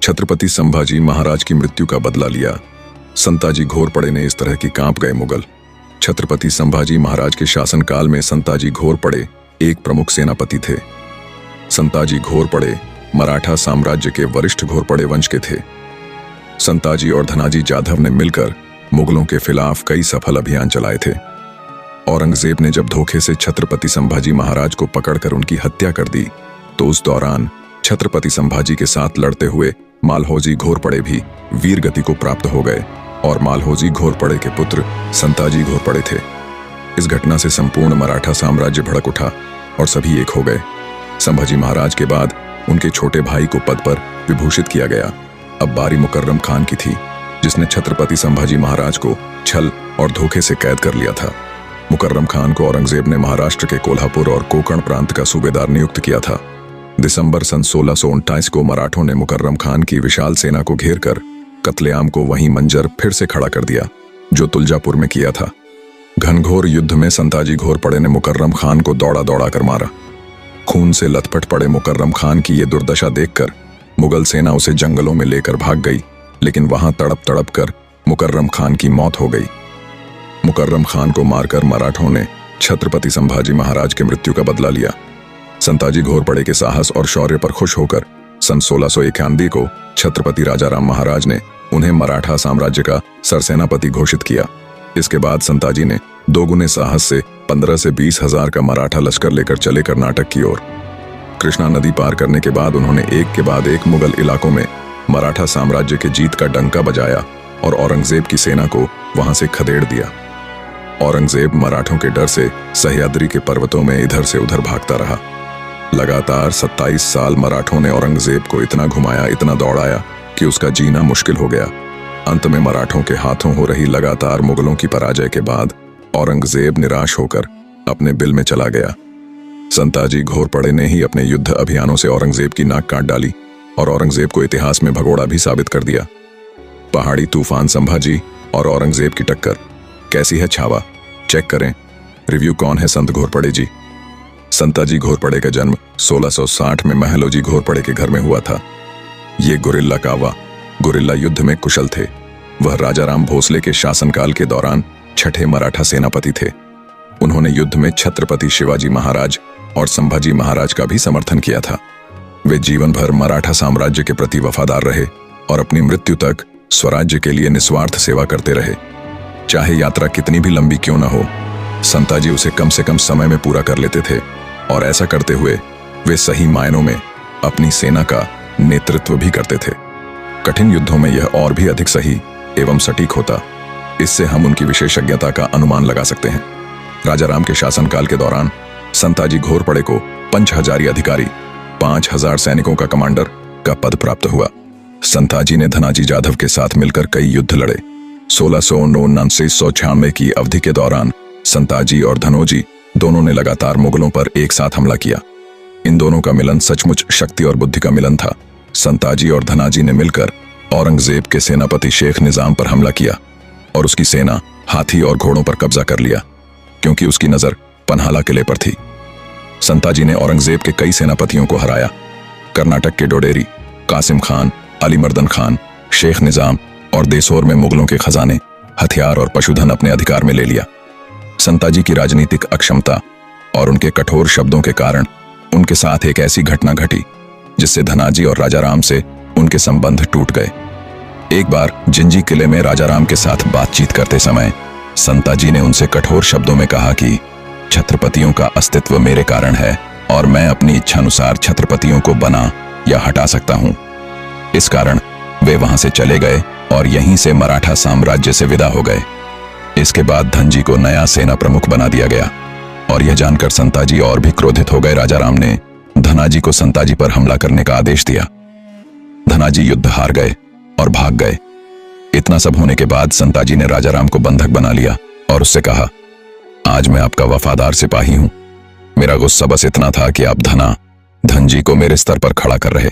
छत्रपति संभाजी महाराज की मृत्यु का बदला लिया। संताजी घोरपड़े ने इस तरह की कांप गए मुगल। छत्रपति संभाजी महाराज के शासनकाल में संताजी घोरपड़े एक प्रमुख सेनापति थे। संताजी घोरपड़े मराठा साम्राज्य के वरिष्ठ घोरपड़े वंश के थे। संताजी और धनाजी जाधव ने मिलकर मुगलों के खिलाफ कई सफल अभियान चलाए थे। औरंगजेब ने जब धोखे से छत्रपति संभाजी महाराज को पकड़कर उनकी हत्या कर दी तो उस दौरान छत्रपति संभाजी के साथ लड़ते हुए मालहोजी घोरपड़े भी वीरगति को प्राप्त हो गए और मालहोजी घोरपड़े के पुत्र संताजी घोरपड़े थे। इस घटना से संपूर्ण मराठा साम्राज्य भड़क उठा और सभी एक हो गए। संभाजी महाराज के बाद उनके छोटे भाई को पद पर विभूषित किया गया। अब बारी मुकर्रम खान की थी, जिसने छत्रपति संभाजी महाराज को छल और धोखे से कैद कर लिया था। मुकर्रम खान को औरंगजेब ने महाराष्ट्र के कोल्हापुर और कोंकण प्रांत का सूबेदार नियुक्त किया था। दिसंबर सन 1629 को मराठों ने मुकर्रम खान की विशाल सेना को घेरकर कत्लेआम को वहीं मंजर फिर से खड़ा कर दिया जो तुलजापुर में किया था। घनघोर युद्ध में संताजी घोरपड़े ने मुकर्रम खान को दौड़ा दौड़ा कर मारा। खून से लथपथ पड़े मुकर्रम खान की ये दुर्दशा देखकर मुगल सेना उसे जंगलों में लेकर भाग गई, लेकिन वहां तड़प तड़प कर मुकर्रम खान की मौत हो गई। मुकर्रम खान को मारकर मराठों ने छत्रपति संभाजी महाराज की मृत्यु का बदला लिया। संताजी घोरपड़े के साहस और शौर्य पर खुश होकर सन 1691 को छत्रपति राजाराम महाराज ने उन्हें मराठा साम्राज्य का सरसेनापति घोषित किया। इसके बाद संताजी ने दोगुने साहस से 15 से 20 हजार का मराठा लश्कर लेकर चले कर्नाटक की ओर। कृष्णा नदी पार करने के बाद उन्होंने एक के बाद एक मुगल इलाकों में मराठा साम्राज्य के जीत का डंका बजाया और औरंगजेब की सेना को वहां से खदेड़ दिया। औरंगजेब मराठों के डर से सह्याद्री के पर्वतों में इधर से उधर भागता रहा। लगातार 27 साल मराठों ने औरंगजेब को इतना घुमाया, इतना दौड़ाया कि उसका जीना मुश्किल हो गया। अंत में मराठों के हाथों हो रही लगातार मुगलों की पराजय के बाद औरंगजेब निराश होकर अपने बिल में चला गया। संताजी घोरपड़े ने ही अपने युद्ध अभियानों से औरंगजेब की नाक काट डाली और औरंगजेब को इतिहास में भगोड़ा भी साबित कर दिया। पहाड़ी तूफान संभाजी और औरंगजेब की टक्कर कैसी है छावा, चेक करें। रिव्यू कौन है संत घोरपड़े जी। संताजी घोरपड़े का जन्म 1660 में महलोजी घोरपड़े के घर में हुआ था। ये गुरिल्ला कावा गुरिल्ला युद्ध में कुशल थे। वह राजाराम भोसले के शासनकाल के दौरान छठे मराठा सेनापति थे। उन्होंने युद्ध में छत्रपति शिवाजी महाराज और संभाजी महाराज का भी समर्थन किया था। वे जीवन भर मराठा साम्राज्य के प्रति वफादार रहे और अपनी मृत्यु तक स्वराज्य के लिए निस्वार्थ सेवा करते रहे। चाहे यात्रा कितनी भी लंबी क्यों न हो, संताजी उसे कम से कम समय में पूरा कर लेते थे और ऐसा करते हुए वे सही मायनों में अपनी सेना का नेतृत्व भी करते थे। कठिन युद्धों में यह और भी अधिक सही एवं सटीक होता। इससे हम उनकी विशेषज्ञता का अनुमान लगा सकते हैं। राजाराम के शासनकाल के दौरान संताजी घोरपड़े को पंचहजारी अधिकारी 5000 सैनिकों का कमांडर का पद प्राप्त हुआ। संताजी ने धनाजी जाधव के साथ मिलकर कई युद्ध लड़े। 1699 की अवधि के दौरान संताजी और धनोजी दोनों ने लगातार मुगलों पर एक साथ हमला किया। इन दोनों का मिलन सचमुच शक्ति और बुद्धि का मिलन था। संताजी और धनाजी ने मिलकर औरंगजेब के सेनापति शेख निजाम पर हमला किया और उसकी सेना, हाथी और घोड़ों पर कब्जा कर लिया, क्योंकि उसकी नजर पन्हाला किले पर थी। संताजी ने औरंगजेब के कई सेनापतियों को हराया। कर्नाटक के डोडेरी, कासिम खान, अलीमर्दन खान, शेख निजाम और देसौर में मुगलों के खजाने, हथियार और पशुधन अपने अधिकार में ले लिया। संताजी की राजनीतिक अक्षमता और उनके कठोर शब्दों के कारण उनके साथ एक ऐसी घटना घटी जिससे धनाजी और राजाराम से उनके संबंध टूट गए। एक बार जिंजी किले में राजाराम के साथ बातचीत करते समय संताजी ने उनसे कठोर शब्दों में कहा कि छत्रपतियों का अस्तित्व मेरे कारण है और मैं अपनी इच्छानुसार छत्रपतियों को बना या हटा सकता हूं। इस कारण वे वहां से चले गए और यहीं से मराठा साम्राज्य से विदा हो गए। इसके बाद धनजी को नया सेना प्रमुख बना दिया गया और यह जानकर संताजी और भी क्रोधित हो गए। राजाराम ने धनाजी को संताजी पर हमला करने का आदेश दिया। धनाजी युद्ध हार गए और भाग गए। इतना सब होने के बाद संताजी ने राजाराम को बंधक बना लिया और उससे कहा, आज मैं आपका वफादार सिपाही हूं। मेरा गुस्सा बस इतना था कि आप धनजी को मेरे स्तर पर खड़ा कर रहे।